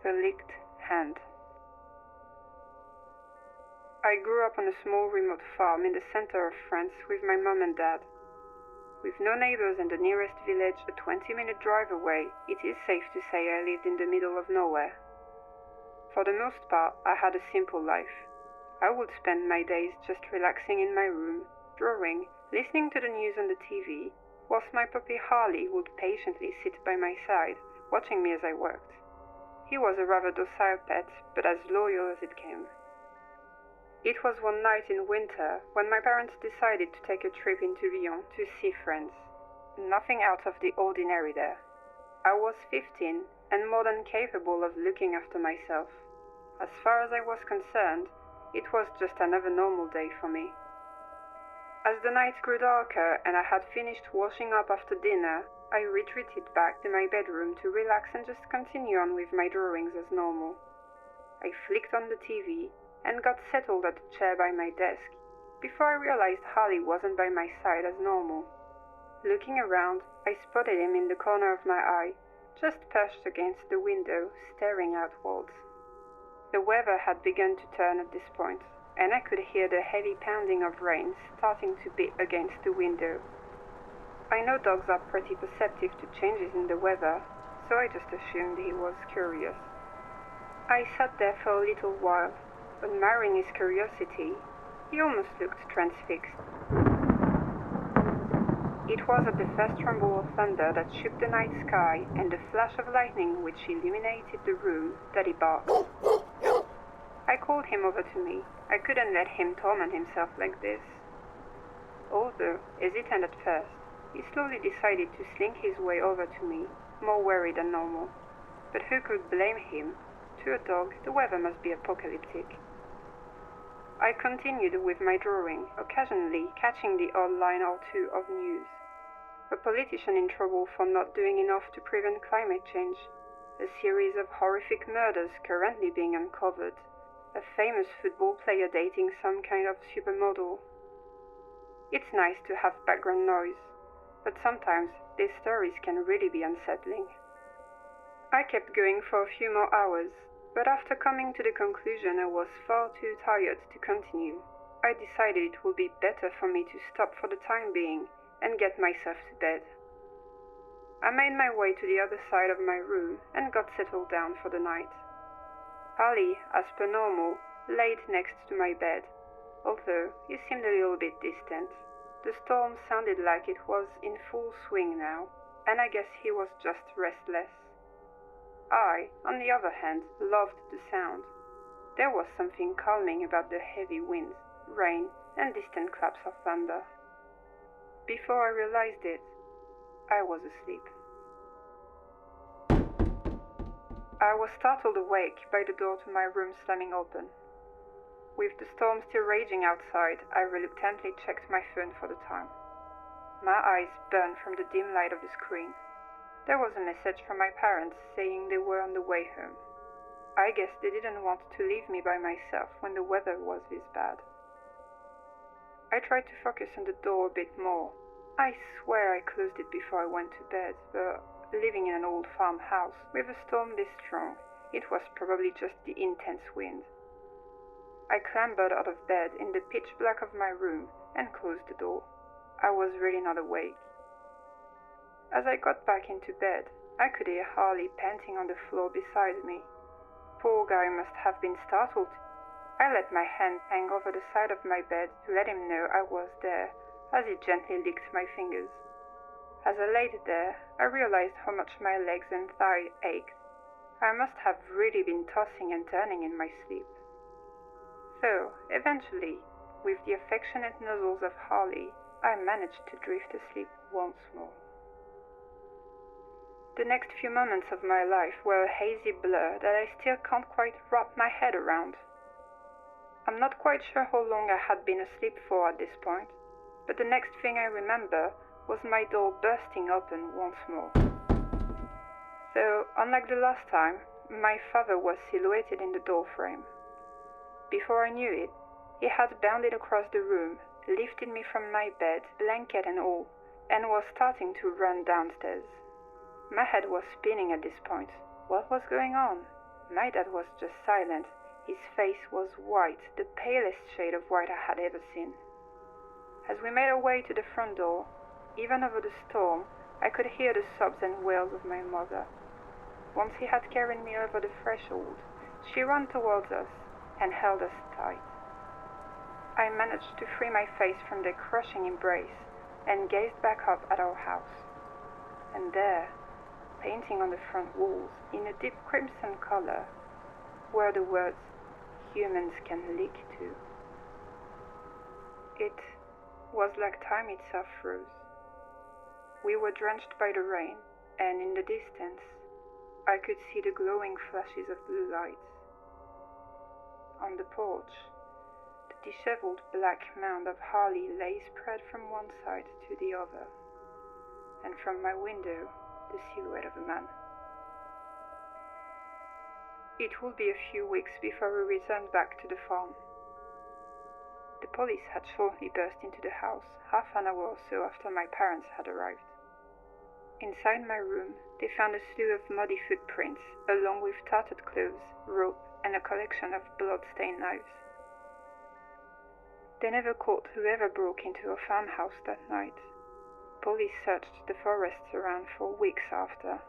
a licked hand. I grew up on a small remote farm in the center of France with my mom and dad. With no neighbors and the nearest village a 20-minute drive away, it is safe to say I lived in the middle of nowhere. For the most part, I had a simple life. I would spend my days just relaxing in my room, drawing, listening to the news on the TV, whilst my puppy Harley would patiently sit by my side, watching me as I worked. He was a rather docile pet, but as loyal as it came. It was one night in winter when my parents decided to take a trip into Lyon to see friends. Nothing out of the ordinary there. I was 15 and more than capable of looking after myself. As far as I was concerned, it was just another normal day for me. As the night grew darker and I had finished washing up after dinner, I retreated back to my bedroom to relax and just continue on with my drawings as normal. I flicked on the TV and got settled at the chair by my desk before I realized Harley wasn't by my side as normal. Looking around, I spotted him in the corner of my eye, just perched against the window, staring outwards. The weather had begun to turn at this point, and I could hear the heavy pounding of rain starting to beat against the window. I know dogs are pretty perceptive to changes in the weather, so I just assumed he was curious. I sat there for a little while, admiring his curiosity. He almost looked transfixed. It was at the first rumble of thunder that shook the night sky and the flash of lightning which illuminated the room that he barked. I called him over to me. I couldn't let him torment himself like this. Although hesitant at first, he slowly decided to slink his way over to me, more wary than normal. But who could blame him? To a dog, the weather must be apocalyptic. I continued with my drawing, occasionally catching the odd line or two of news. A politician in trouble for not doing enough to prevent climate change, a series of horrific murders currently being uncovered, a famous football player dating some kind of supermodel. It's nice to have background noise, but sometimes these stories can really be unsettling. I kept going for a few more hours, but after coming to the conclusion I was far too tired to continue, I decided it would be better for me to stop for the time being and get myself to bed. I made my way to the other side of my room and got settled down for the night. Ali, as per normal, laid next to my bed, although he seemed a little bit distant. The storm sounded like it was in full swing now, and I guess he was just restless. I, on the other hand, loved the sound. There was something calming about the heavy winds, rain, and distant claps of thunder. Before I realized it, I was asleep. I was startled awake by the door to my room slamming open. With the storm still raging outside, I reluctantly checked my phone for the time. My eyes burned from the dim light of the screen. There was a message from my parents saying they were on the way home. I guess they didn't want to leave me by myself when the weather was this bad. I tried to focus on the door a bit more. I swear I closed it before I went to bed, but living in an old farmhouse with a storm this strong, it was probably just the intense wind. I clambered out of bed in the pitch black of my room and closed the door. I was really not awake. As I got back into bed, I could hear Harley panting on the floor beside me. Poor guy must have been startled. I let my hand hang over the side of my bed to let him know I was there, as he gently licked my fingers. As I laid there, I realized how much my legs and thigh ached. I must have really been tossing and turning in my sleep. So, eventually, with the affectionate nuzzles of Harley, I managed to drift asleep once more. The next few moments of my life were a hazy blur that I still can't quite wrap my head around. I'm not quite sure how long I had been asleep for at this point, but the next thing I remember was my door bursting open once more. So, unlike the last time, my father was silhouetted in the doorframe. Before I knew it, he had bounded across the room, lifted me from my bed, blanket and all, and was starting to run downstairs. My head was spinning at this point. What was going on? My dad was just silent. His face was white, the palest shade of white I had ever seen. As we made our way to the front door, even over the storm, I could hear the sobs and wails of my mother. Once he had carried me over the threshold, she ran towards us and held us tight. I managed to free my face from their crushing embrace and gazed back up at our house. And there, painting on the front walls in a deep crimson color, were the words, "Humans can lick too." It was like time itself froze. We were drenched by the rain, and in the distance, I could see the glowing flashes of blue lights. On the porch, the disheveled black mound of holly lay spread from one side to the other, and from my window, the silhouette of a man. It would be a few weeks before we returned back to the farm. The police had shortly burst into the house, half an hour or so after my parents had arrived. Inside my room, they found a slew of muddy footprints, along with tattered clothes, rope, and a collection of blood-stained knives. They never caught whoever broke into our farmhouse that night. Police searched the forests around for weeks after,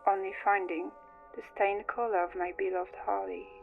only finding the stained collar of my beloved Harley.